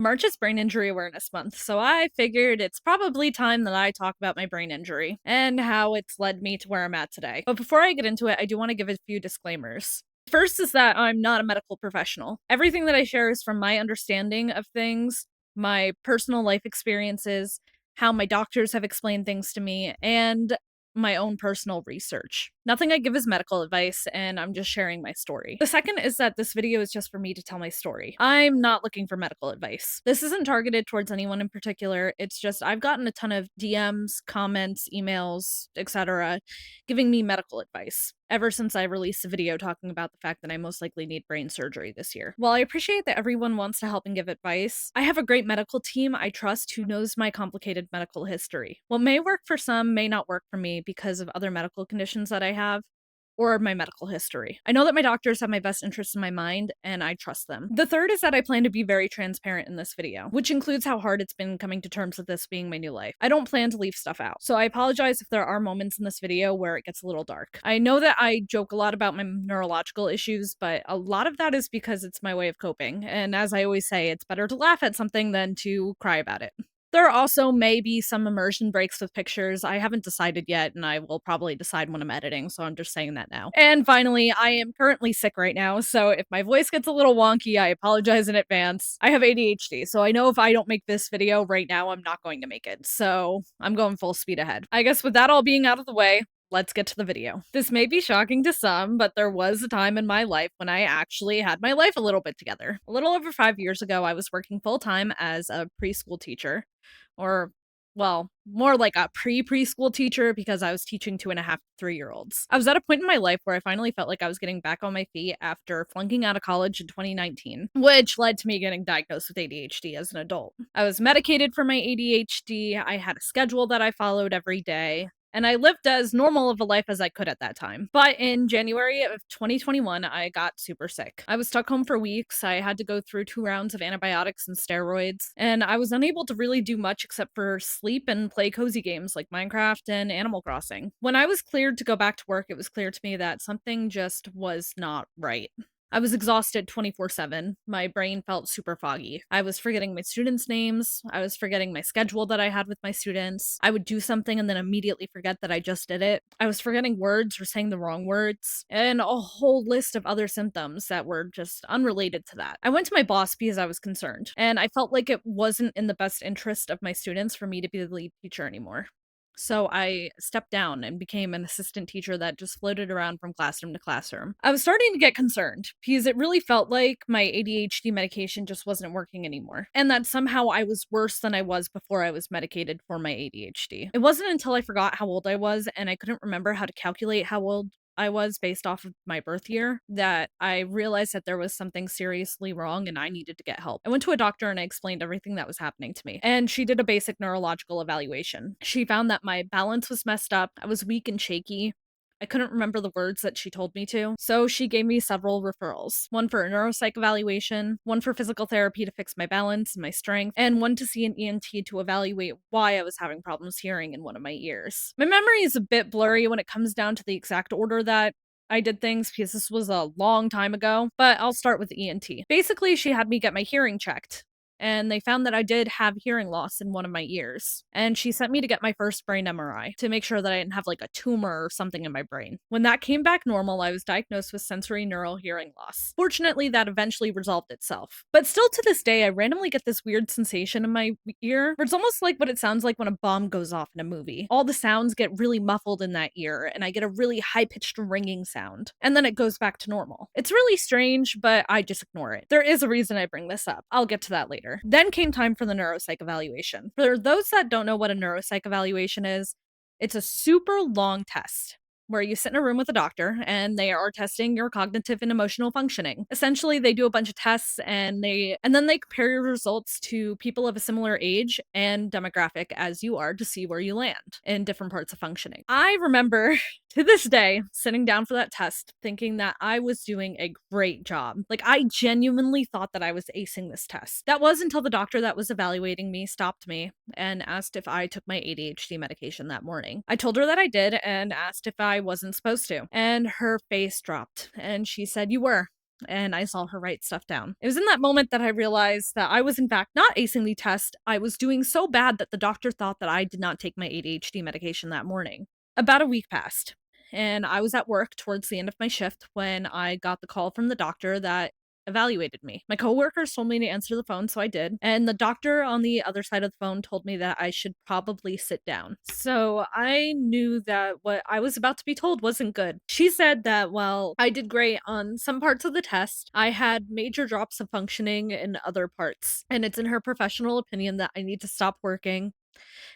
March is Brain Injury Awareness Month, so I figured it's probably time that I talk about my brain injury and how it's led me to where I'm at today. But before I get into it, I do want to give a few disclaimers. First is that I'm not a medical professional. Everything that I share is from my understanding of things, my personal life experiences, how my doctors have explained things to me, and my own personal research. Nothing I give is medical advice, and I'm just sharing my story. The second is that this video is just for me to tell my story. I'm not looking for medical advice. This isn't targeted towards anyone in particular. It's just I've gotten a ton of DMs, comments, emails, etc., giving me medical advice ever since I released a video talking about the fact that I most likely need brain surgery this year. While I appreciate that everyone wants to help and give advice, I have a great medical team I trust who knows my complicated medical history. What may work for some may not work for me because of other medical conditions that I have, or my medical history. I know that my doctors have my best interests in my mind, and I trust them. The third is that I plan to be very transparent in this video, which includes how hard it's been coming to terms with this being my new life. I don't plan to leave stuff out, so I apologize if there are moments in this video where it gets a little dark. I know that I joke a lot about my neurological issues, but a lot of that is because it's my way of coping, and as I always say, it's better to laugh at something than to cry about it. There are also maybe some immersion breaks with pictures. I haven't decided yet, and I will probably decide when I'm editing, so I'm just saying that now. And finally, I am currently sick right now, so if my voice gets a little wonky, I apologize in advance. I have ADHD, so I know if I don't make this video right now, I'm not going to make it, so I'm going full speed ahead. I guess with that all being out of the way, let's get to the video. This may be shocking to some, but there was a time in my life when I actually had my life a little bit together. A little over 5 years ago, I was working full time as a preschool teacher, or well, more like a preschool teacher because I was teaching 2.5 to 3-year-olds. I was at a point in my life where I finally felt like I was getting back on my feet after flunking out of college in 2019, which led to me getting diagnosed with ADHD as an adult. I was medicated for my ADHD, I had a schedule that I followed every day, and I lived as normal of a life as I could at that time. But in January of 2021, I got super sick. I was stuck home for weeks. I had to go through 2 rounds of antibiotics and steroids, and I was unable to really do much except for sleep and play cozy games like Minecraft and Animal Crossing. When I was cleared to go back to work, it was clear to me that something just was not right. I was exhausted 24/7. My brain felt super foggy. I was forgetting my students' names. I was forgetting my schedule that I had with my students. I would do something and then immediately forget that I just did it. I was forgetting words or saying the wrong words, and a whole list of other symptoms that were just unrelated to that. I went to my boss because I was concerned, and I felt like it wasn't in the best interest of my students for me to be the lead teacher anymore. So I stepped down and became an assistant teacher that just floated around from classroom to classroom. I was starting to get concerned because it really felt like my ADHD medication just wasn't working anymore, and that somehow I was worse than I was before I was medicated for my ADHD. It wasn't until I forgot how old I was and I couldn't remember how to calculate how old I was based off of my birth year that I realized that there was something seriously wrong and I needed to get help. I went to a doctor and I explained everything that was happening to me, and she did a basic neurological evaluation. She found that my balance was messed up, I was weak and shaky. I couldn't remember the words that she told me to, so she gave me several referrals. One for a neuropsych evaluation, one for physical therapy to fix my balance and my strength, and one to see an ENT to evaluate why I was having problems hearing in one of my ears. My memory is a bit blurry when it comes down to the exact order that I did things because this was a long time ago, but I'll start with ENT. Basically, she had me get my hearing checked, and they found that I did have hearing loss in one of my ears. And she sent me to get my first brain MRI to make sure that I didn't have like a tumor or something in my brain. When that came back normal, I was diagnosed with sensory neural hearing loss. Fortunately, that eventually resolved itself. But still to this day, I randomly get this weird sensation in my ear where it's almost like what it sounds like when a bomb goes off in a movie. All the sounds get really muffled in that ear, and I get a really high-pitched ringing sound. And then it goes back to normal. It's really strange, but I just ignore it. There is a reason I bring this up. I'll get to that later. Then came time for the neuropsych evaluation. For those that don't know what a neuropsych evaluation is, it's a super long test where you sit in a room with a doctor and they are testing your cognitive and emotional functioning. Essentially, they do a bunch of tests and then they compare your results to people of a similar age and demographic as you are to see where you land in different parts of functioning. I remember to this day sitting down for that test thinking that I was doing a great job. Like, I genuinely thought that I was acing this test. That was until the doctor that was evaluating me stopped me and asked if I took my ADHD medication that morning. I told her that I did and asked if I wasn't supposed to. And her face dropped and she said, "You were." and I saw her write stuff down. It was in that moment that I realized that I was, in fact, not acing the test. I was doing so bad that the doctor thought that I did not take my ADHD medication that morning. About a week passed, and I was at work towards the end of my shift when I got the call from the doctor that evaluated me. My coworkers told me to answer the phone, so I did. And the doctor on the other side of the phone told me that I should probably sit down. So I knew that what I was about to be told wasn't good. She said that while I did great on some parts of the test, I had major drops of functioning in other parts. And it's in her professional opinion that I need to stop working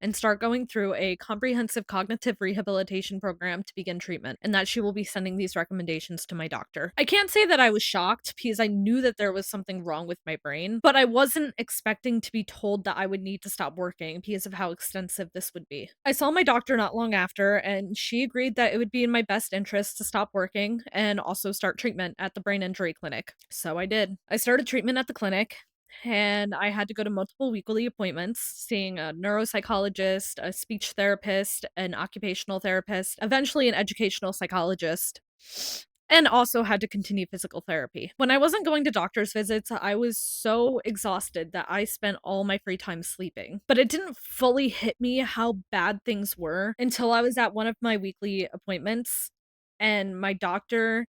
and start going through a comprehensive cognitive rehabilitation program to begin treatment, and that she will be sending these recommendations to my doctor. I can't say that I was shocked because I knew that there was something wrong with my brain, but I wasn't expecting to be told that I would need to stop working because of how extensive this would be. I saw my doctor not long after, and she agreed that it would be in my best interest to stop working and also start treatment at the brain injury clinic. So I did. I started treatment at the clinic, and I had to go to multiple weekly appointments, seeing a neuropsychologist, a speech therapist, an occupational therapist, eventually an educational psychologist, and also had to continue physical therapy. When I wasn't going to doctor's visits, I was so exhausted that I spent all my free time sleeping. But it didn't fully hit me how bad things were until I was at one of my weekly appointments, and my doctor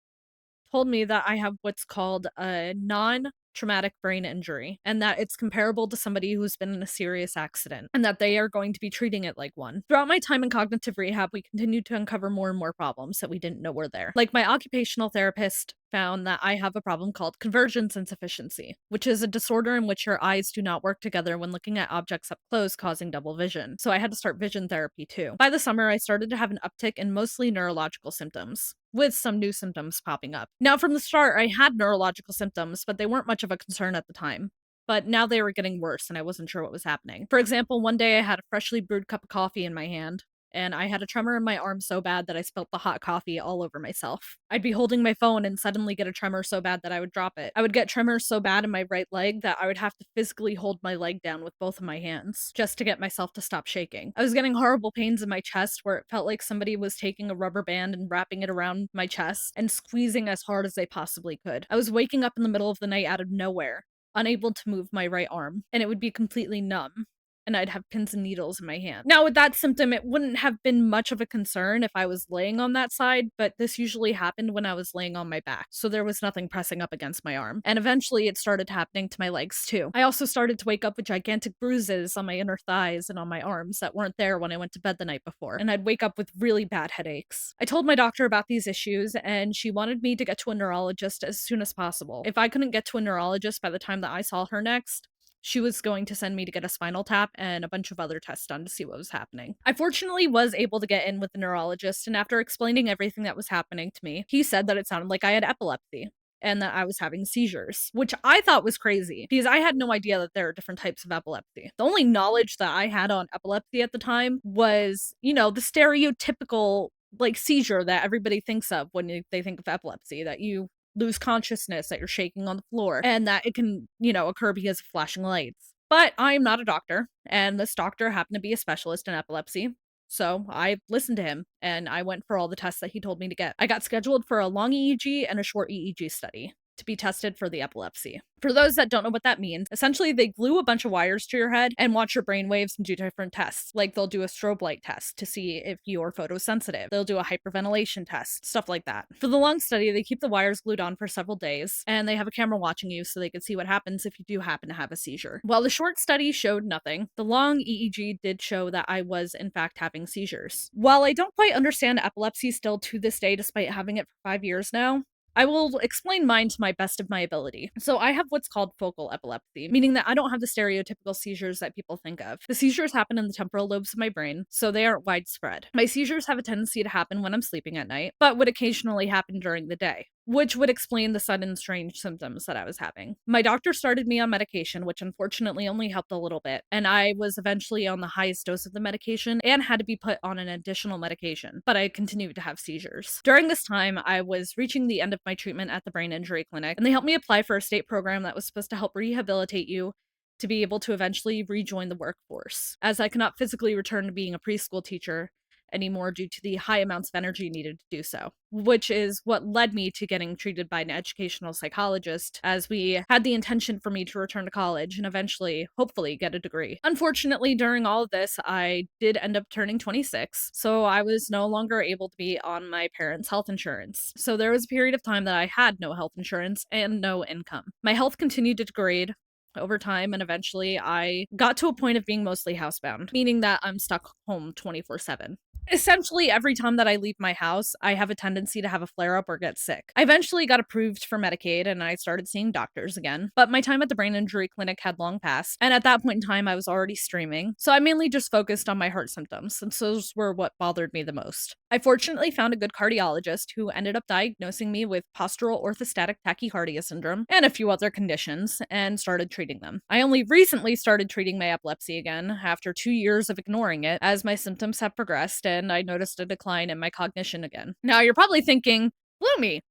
told me that I have what's called a non-traumatic brain injury, and that it's comparable to somebody who's been in a serious accident, and that they are going to be treating it like one. Throughout my time in cognitive rehab, we continued to uncover more and more problems that we didn't know were there. Like, my occupational therapist found that I have a problem called convergence insufficiency, which is a disorder in which your eyes do not work together when looking at objects up close, causing double vision. So I had to start vision therapy too. By the summer, I started to have an uptick in mostly neurological symptoms, with some new symptoms popping up. Now, from the start, I had neurological symptoms, but they weren't much of a concern at the time. But now they were getting worse, and I wasn't sure what was happening. For example, one day I had a freshly brewed cup of coffee in my hand, and I had a tremor in my arm so bad that I spilt the hot coffee all over myself. I'd be holding my phone and suddenly get a tremor so bad that I would drop it. I would get tremors so bad in my right leg that I would have to physically hold my leg down with both of my hands just to get myself to stop shaking. I was getting horrible pains in my chest where it felt like somebody was taking a rubber band and wrapping it around my chest and squeezing as hard as they possibly could. I was waking up in the middle of the night out of nowhere, unable to move my right arm, and it would be completely numb, and I'd have pins and needles in my hand. Now, with that symptom, it wouldn't have been much of a concern if I was laying on that side, but this usually happened when I was laying on my back, so there was nothing pressing up against my arm. And eventually, it started happening to my legs too. I also started to wake up with gigantic bruises on my inner thighs and on my arms that weren't there when I went to bed the night before, and I'd wake up with really bad headaches. I told my doctor about these issues, and she wanted me to get to a neurologist as soon as possible. If I couldn't get to a neurologist by the time that I saw her next, she was going to send me to get a spinal tap and a bunch of other tests done to see what was happening. I fortunately was able to get in with the neurologist, and after explaining everything that was happening to me, he said that it sounded like I had epilepsy and that I was having seizures, which I thought was crazy because I had no idea that there are different types of epilepsy. The only knowledge that I had on epilepsy at the time was, the stereotypical like seizure that everybody thinks of when they think of epilepsy, that you lose consciousness, that you're shaking on the floor, and that it can, occur because of flashing lights. But I'm not a doctor, and this doctor happened to be a specialist in epilepsy. So I listened to him and I went for all the tests that he told me to get. I got scheduled for a long EEG and a short EEG study to be tested for the epilepsy. For those that don't know what that means, essentially they glue a bunch of wires to your head and watch your brain waves and do different tests. Like they'll do a strobe light test to see if you're photosensitive. They'll do a hyperventilation test, stuff like that. For the long study, they keep the wires glued on for several days, and they have a camera watching you so they can see what happens if you do happen to have a seizure. While the short study showed nothing, the long EEG did show that I was in fact having seizures. While I don't quite understand epilepsy still to this day, despite having it for 5 years now, I will explain mine to my best of my ability. So I have what's called focal epilepsy, meaning that I don't have the stereotypical seizures that people think of. The seizures happen in the temporal lobes of my brain, so they aren't widespread. My seizures have a tendency to happen when I'm sleeping at night, but would occasionally happen during the day, which would explain the sudden strange symptoms that I was having. My doctor started me on medication, which unfortunately only helped a little bit, and I was eventually on the highest dose of the medication and had to be put on an additional medication, but I continued to have seizures. During this time, I was reaching the end of my treatment at the brain injury clinic, and they helped me apply for a state program that was supposed to help rehabilitate you to be able to eventually rejoin the workforce, as I could not physically return to being a preschool teacher anymore due to the high amounts of energy needed to do so, which is what led me to getting treated by an educational psychologist, as we had the intention for me to return to college and eventually, hopefully, get a degree. Unfortunately, during all of this, I did end up turning 26, so I was no longer able to be on my parents' health insurance. So there was a period of time that I had no health insurance and no income. My health continued to degrade over time, and eventually I got to a point of being mostly housebound, meaning that I'm stuck home 24/7. Essentially, every time that I leave my house, I have a tendency to have a flare up or get sick. I eventually got approved for Medicaid and I started seeing doctors again, but my time at the brain injury clinic had long passed, and at that point in time, I was already streaming, so I mainly just focused on my heart symptoms, since those were what bothered me the most. I fortunately found a good cardiologist who ended up diagnosing me with postural orthostatic tachycardia syndrome and a few other conditions, and started treating them. I only recently started treating my epilepsy again after 2 years of ignoring it, as my symptoms have progressed and I noticed a decline in my cognition again. Now, you're probably thinking, Bloomy,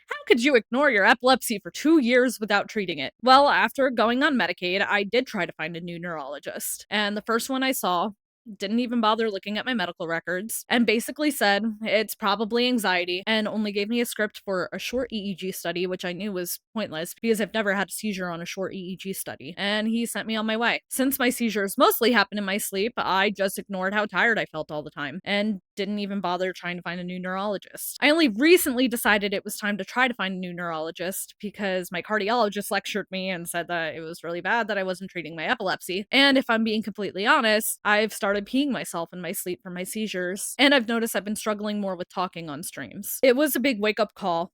how could you ignore your epilepsy for 2 years without treating it? Well, after going on Medicaid, I did try to find a new neurologist, and the first one I saw didn't even bother looking at my medical records and basically said it's probably anxiety and only gave me a script for a short EEG study, which I knew was pointless because I've never had a seizure on a short EEG study, and he sent me on my way. Since my seizures mostly happen in my sleep, I just ignored how tired I felt all the time and didn't even bother trying to find a new neurologist. I only recently decided it was time to try to find a new neurologist because my cardiologist lectured me and said that it was really bad that I wasn't treating my epilepsy. And if I'm being completely honest, I've started peeing myself in my sleep from my seizures, and I've noticed I've been struggling more with talking on streams. It was a big wake-up call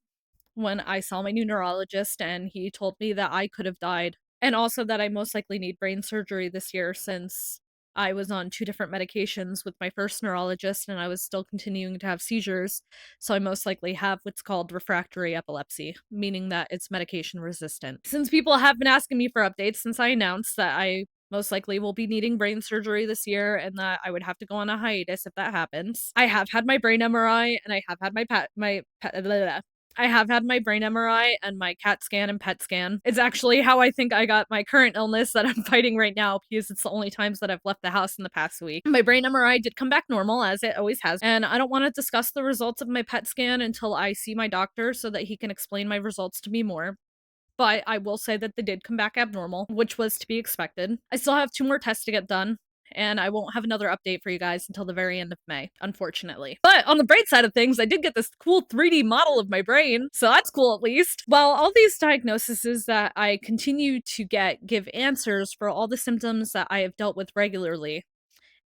when I saw my new neurologist and he told me that I could have died, and also that I most likely need brain surgery this year since I was on 2 different medications with my first neurologist and I was still continuing to have seizures, so I most likely have what's called refractory epilepsy, meaning that it's medication resistant. Since people have been asking me for updates since I announced that I most likely will be needing brain surgery this year and that I would have to go on a hiatus if that happens, I have had my brain MRI and I have had I have had my brain MRI and my CAT scan and PET scan. It's actually how I think I got my current illness that I'm fighting right now because it's the only times that I've left the house in the past week. My brain MRI did come back normal, as it always has, and I don't want to discuss the results of my PET scan until I see my doctor so that he can explain my results to me more. But I will say that they did come back abnormal, which was to be expected. I still have 2 more tests to get done, and I won't have another update for you guys until the very end of May, unfortunately. But on the bright side of things, I did get this cool 3D model of my brain, so that's cool at least. While all these diagnoses that I continue to get give answers for all the symptoms that I have dealt with regularly,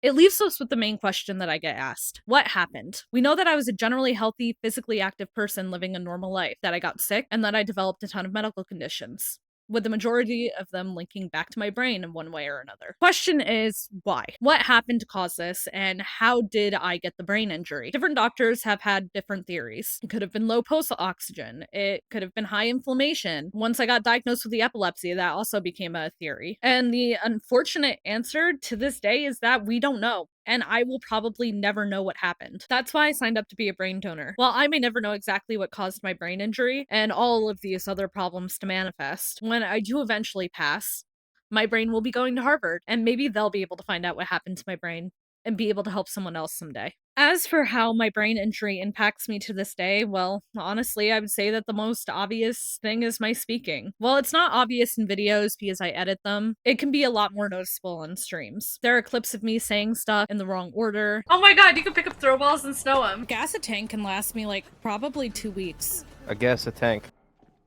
it leaves us with the main question that I get asked. What happened? We know that I was a generally healthy, physically active person living a normal life, that I got sick, and that I developed a ton of medical conditions, with the majority of them linking back to my brain in one way or another. Question is, why? What happened to cause this, and how did I get the brain injury? Different doctors have had different theories. It could have been low pulse oxygen. It could have been high inflammation. Once I got diagnosed with the epilepsy, that also became a theory. And the unfortunate answer to this day is that we don't know, and I will probably never know what happened. That's why I signed up to be a brain donor. While I may never know exactly what caused my brain injury and all of these other problems to manifest, when I do eventually pass, my brain will be going to Harvard, and maybe they'll be able to find out what happened to my brain and be able to help someone else someday. As for how my brain injury impacts me to this day, well, honestly, I would say that the most obvious thing is my speaking. While it's not obvious in videos because I edit them, it can be a lot more noticeable on streams. There are clips of me saying stuff in the wrong order. Oh my god, you can pick up throw balls and snow them. Gas a tank can last me like probably 2 weeks. I guess a tank.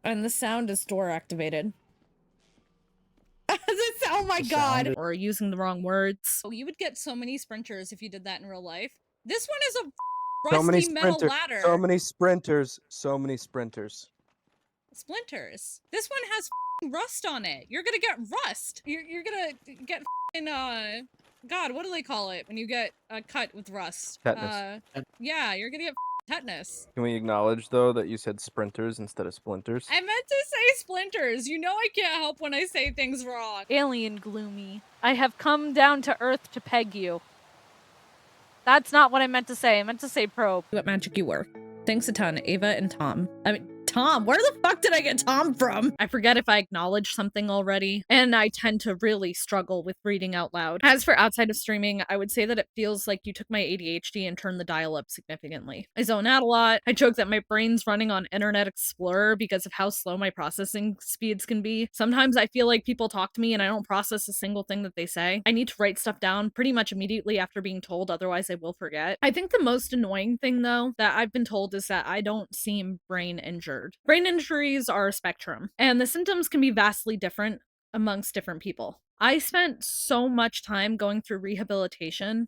And the sound is door activated. Oh my god! Or using the wrong words. Oh, you would get so many sprinters if you did that in real life. This one is a rusty metal ladder. So many sprinters. So many sprinters. Splinters. This one has rust on it. You're gonna get rust. You're gonna get God, what do they call it when you get cut with rust? Tetanus. Yeah, you're gonna get tetanus. Can we acknowledge, though, that you said sprinters instead of splinters? I meant to say splinters. You know I can't help when I say things wrong. Alien gloomy. I have come down to Earth to peg you. That's not what I meant to say. I meant to say probe. What magic you were. Thanks a ton, Ava and Tom. I mean, Tom. Where the fuck did I get Tom from? I forget if I acknowledged something already, and I tend to really struggle with reading out loud. As for outside of streaming, I would say that it feels like you took my ADHD and turned the dial up significantly. I zone out a lot. I joke that my brain's running on Internet Explorer because of how slow my processing speeds can be. Sometimes I feel like people talk to me and I don't process a single thing that they say. I need to write stuff down pretty much immediately after being told, otherwise I will forget. I think the most annoying thing though that I've been told is that I don't seem brain injured. Brain injuries are a spectrum, and the symptoms can be vastly different amongst different people. I spent so much time going through rehabilitation,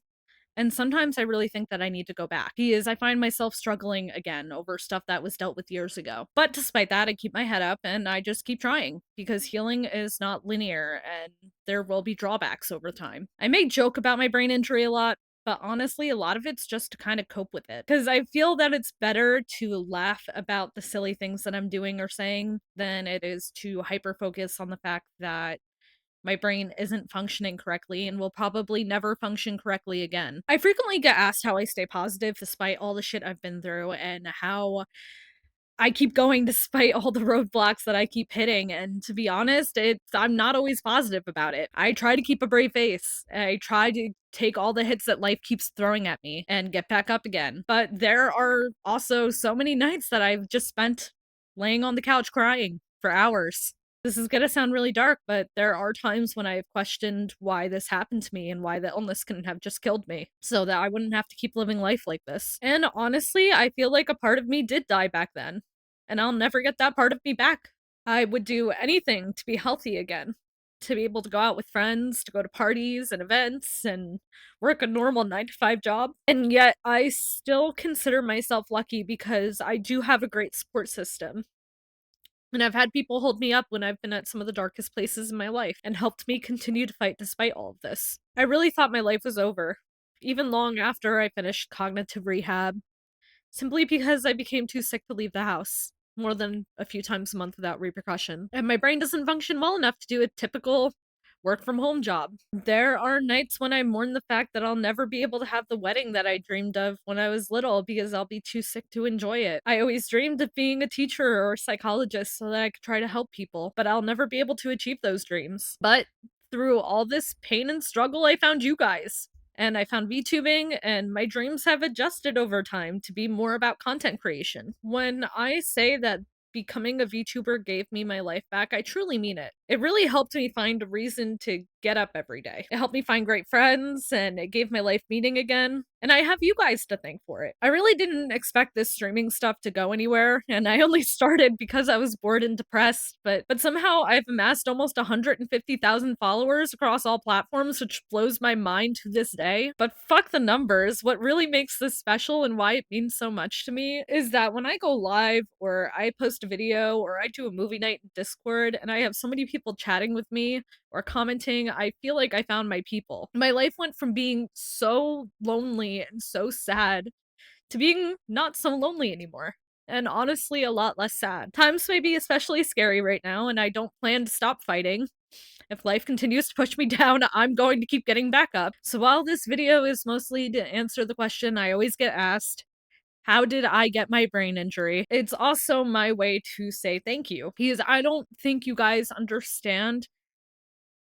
and sometimes I really think that I need to go back because I find myself struggling again over stuff that was dealt with years ago. But despite that, I keep my head up and I just keep trying because healing is not linear and there will be drawbacks over time. I may joke about my brain injury a lot, but honestly, a lot of it's just to kind of cope with it. Because I feel that it's better to laugh about the silly things that I'm doing or saying than it is to hyper focus on the fact that my brain isn't functioning correctly and will probably never function correctly again. I frequently get asked how I stay positive despite all the shit I've been through and how I keep going despite all the roadblocks that I keep hitting, and to be honest, I'm not always positive about it. I try to keep a brave face. I try to take all the hits that life keeps throwing at me and get back up again. But there are also so many nights that I've just spent laying on the couch crying for hours. This is gonna sound really dark, but there are times when I've questioned why this happened to me and why the illness couldn't have just killed me so that I wouldn't have to keep living life like this. And honestly, I feel like a part of me did die back then, and I'll never get that part of me back. I would do anything to be healthy again, to be able to go out with friends, to go to parties and events, and work a normal 9 to 5 job. And yet, I still consider myself lucky because I do have a great support system. And I've had people hold me up when I've been at some of the darkest places in my life and helped me continue to fight despite all of this. I really thought my life was over, even long after I finished cognitive rehab, simply because I became too sick to leave the house more than a few times a month without repercussion. And my brain doesn't function well enough to do a typical work from home job. There are nights when I mourn the fact that I'll never be able to have the wedding that I dreamed of when I was little because I'll be too sick to enjoy it. I always dreamed of being a teacher or a psychologist so that I could try to help people, but I'll never be able to achieve those dreams. But through all this pain and struggle, I found you guys. And I found VTubing, and my dreams have adjusted over time to be more about content creation. When I say that becoming a VTuber gave me my life back, I truly mean it. It really helped me find a reason to get up every day. It helped me find great friends, and it gave my life meaning again. And I have you guys to thank for it. I really didn't expect this streaming stuff to go anywhere, and I only started because I was bored and depressed, but somehow I've amassed almost 150,000 followers across all platforms, which blows my mind to this day. But fuck the numbers. What really makes this special and why it means so much to me is that when I go live or I post a video or I do a movie night in Discord and I have so many people chatting with me or commenting, I feel like I found my people. My life went from being so lonely and so sad to being not so lonely anymore. And honestly, a lot less sad. Times may be especially scary right now, and I don't plan to stop fighting. If life continues to push me down, I'm going to keep getting back up. So while this video is mostly to answer the question I always get asked, how did I get my brain injury? It's also my way to say thank you because I don't think you guys understand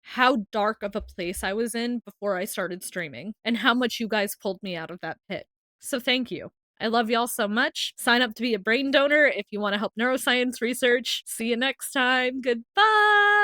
how dark of a place I was in before I started streaming and how much you guys pulled me out of that pit. So thank you. I love y'all so much. Sign up to be a brain donor if you want to help neuroscience research. See you next time. Goodbye.